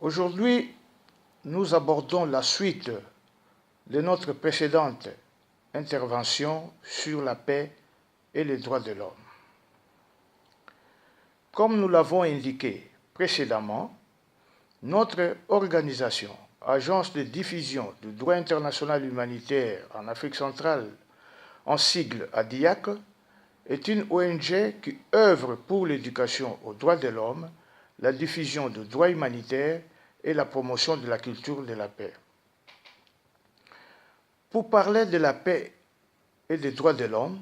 Aujourd'hui, nous abordons la suite de notre précédente intervention sur la paix et les droits de l'homme. Comme nous l'avons indiqué précédemment, notre organisation, Agence de diffusion du droit international humanitaire en Afrique centrale, en sigle ADIAC, est une ONG qui œuvre pour l'éducation aux droits de l'homme, la diffusion du droit humanitaire et la promotion de la culture de la paix. Pour parler de la paix et des droits de l'homme,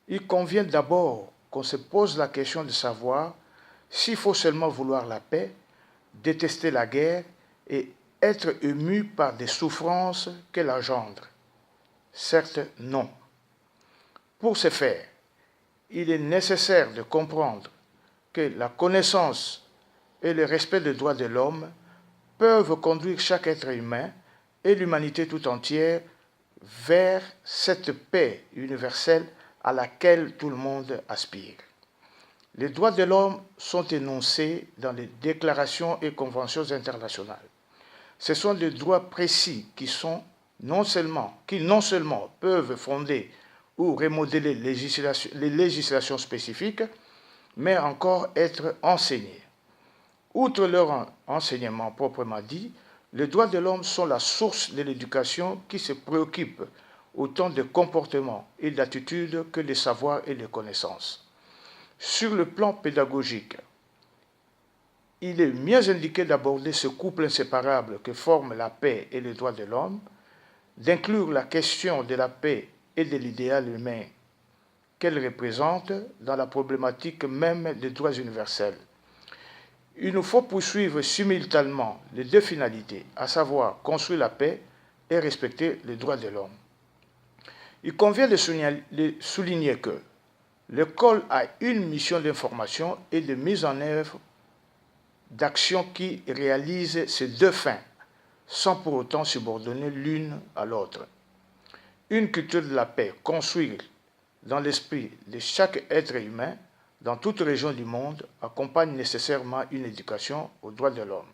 il convient d'abord qu'on se pose la question de savoir s'il faut seulement vouloir la paix, détester la guerre et être ému par des souffrances qu'elle engendre. Certes, non. Pour ce faire, il est nécessaire de comprendre que la connaissance et le respect des droits de l'homme peuvent conduire chaque être humain et l'humanité tout entière vers cette paix universelle à laquelle tout le monde aspire. Les droits de l'homme sont énoncés dans les déclarations et conventions internationales. Ce sont des droits précis qui non seulement peuvent fonder ou remodeler les législations spécifiques, mais encore être enseignés. Outre leur enseignement proprement dit, les droits de l'homme sont la source de l'éducation qui se préoccupe autant des comportements et d'attitudes que des savoirs et des connaissances. Sur le plan pédagogique, il est mieux indiqué d'aborder ce couple inséparable que forment la paix et les droits de l'homme, d'inclure la question de la paix et de l'idéal humain qu'elle représente dans la problématique même des droits universels. Il nous faut poursuivre simultanément les deux finalités, à savoir construire la paix et respecter les droits de l'homme. Il convient de souligner que l'école a une mission d'information et de mise en œuvre d'actions qui réalisent ces deux fins, sans pour autant subordonner l'une à l'autre. Une culture de la paix construite dans l'esprit de chaque être humain dans toute région du monde accompagne nécessairement une éducation aux droits de l'homme.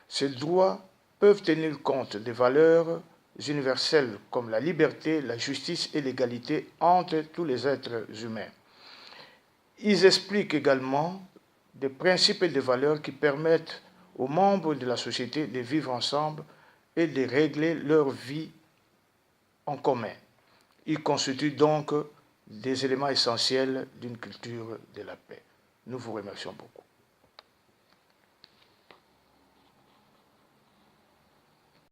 Ces droits peuvent tenir compte des valeurs universelles comme la liberté, la justice et l'égalité entre tous les êtres humains. Ils expliquent également des principes et des valeurs qui permettent aux membres de la société de vivre ensemble et de régler leur vie en commun. Ils constituent donc des éléments essentiels d'une culture de la paix. Nous vous remercions beaucoup.